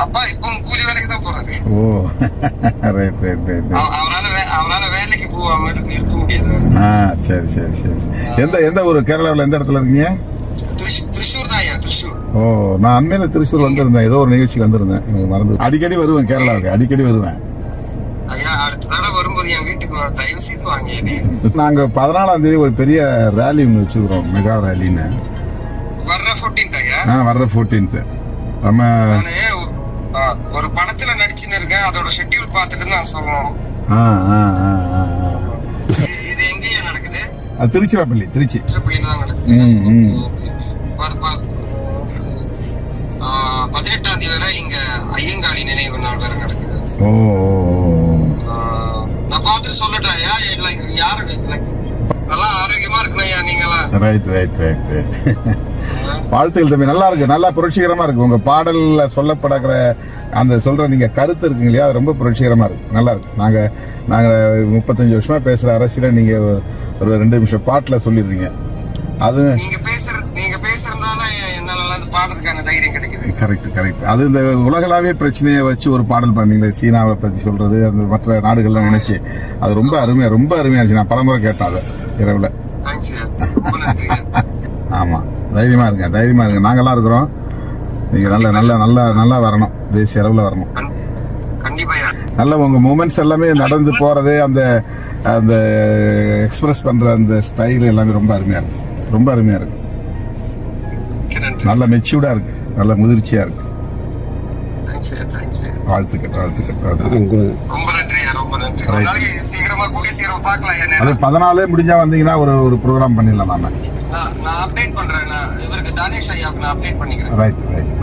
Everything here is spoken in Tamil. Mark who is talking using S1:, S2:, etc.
S1: அப்பா இப்போ கூலி வேலைக்கு தான் போறாரு.
S2: ஓ ரைட் ரைட் ரைட்.
S1: அவரால வேலைக்கு போகாம இருக்க முடியாது.
S2: சரி சரி சரி. எந்த ஊர் கேரளாவில் எந்த இடத்துல இருக்கீங்க?
S1: திருச்சூர் தான் ஐயா, திருச்சூர்.
S2: ஓ, நான் அண்மையில திருச்சூர் வந்திருந்தேன், ஏதோ ஒரு நிகழ்ச்சிக்கு வந்திருந்தேன், எனக்கு மறந்து. அடிக்கடி வருவேன் கேரளாவுக்கு, அடிக்கடி வருவேன்
S1: ஐயா. அடுத்த தடவை வரும்போது என் வீட்டுக்கு தயவு செய்து வாங்க.
S2: நாங்க 14ஆம் தேதி ஒரு பெரிய ரேலி ஒன்று வச்சுக்கிறோம், மெகா ரேலின்னு.
S1: வர்ற 14th ஐயா?
S2: வர்ற 14th. நம்ம
S1: ஒரு படத்துல நடிச்சுன்னு இருக்கேன், அதோட ஷெட்யூல் பார்த்துட்டு நான் சொல்லணும். இது எங்கேயா நடக்குது?
S2: திருச்சிராப்பள்ளி.
S1: திருச்சிராப்பள்ளியில தான் நடக்குது. 18ஆம் தேதி வரை இங்க ஐயங்காளி நினைவு நாள் வேற நடக்குது.
S2: ஓ,
S1: நான் பார்த்துட்டு சொல்லட்டேன் ஐயா. யாரு நல்லா ஆரோக்கியமா இருக்கணும் ஐயா நீங்களாம்.
S2: Right right right right. வாழ்த்துக்கள் தம்பி, நல்லா இருக்கு, நல்லா புரட்சிகரமா இருக்கு. உங்க பாடல்ல சொல்லப்படுகிற அந்த சொல்ற நீங்க கருத்து இருக்குங்க இல்லையா, அது ரொம்ப புரட்சிகரமா இருக்கு, நல்லா இருக்கு. நாங்க 35 வருஷமா பேசுற அரசியல நீங்க ஒரு 2 நிமிஷம் பாட்டுல சொல்லிடுறீங்க. அது நீங்க பேசுறதுனால என்னால பாடுறதுக்கான தைரியம் கிடைக்குது. கரெக்ட். அது இந்த உலகளாவிய பிரச்சனையை வச்சு ஒரு பாடல் பண்ணீங்களே, சீனாவை பத்தி சொல்றது, அந்த மற்ற நாடுகள்லாம் நினைச்சு, அது ரொம்ப அருமையா இருந்துச்சு. நான் பலமுறை கேட்டேன் அதை இரவுல. ஆமா, தைரியமா இருங்க, நாங்கெல்லாம் இருக்கிறோம். நீங்க நல்லா வரணும், தேசிய அளவுல வரணும். நல்ல உங்க மூமெண்ட்ஸ் எல்லாமே நடந்து போறது, அந்த எக்ஸ்பிரஸ் பண்ற அந்த ஸ்டைல் எல்லாமே ரொம்ப அருமையா இருக்கு. நல்ல மெச்சூர்டா இருக்கு, நல்ல முதிர்ச்சியா இருக்கு. வாழ்த்துக்கள். அது 14 முடிஞ்சா வந்தீங்கன்னா ஒரு ப்ரோக்ராம் பண்ணிடலாம். நான் அப்டேட் பண்றேன், இவருக்கு தானேஷ் ஐயாவுக்கு நான் அப்டேட் பண்ணிக்கிறேன். ரைட்.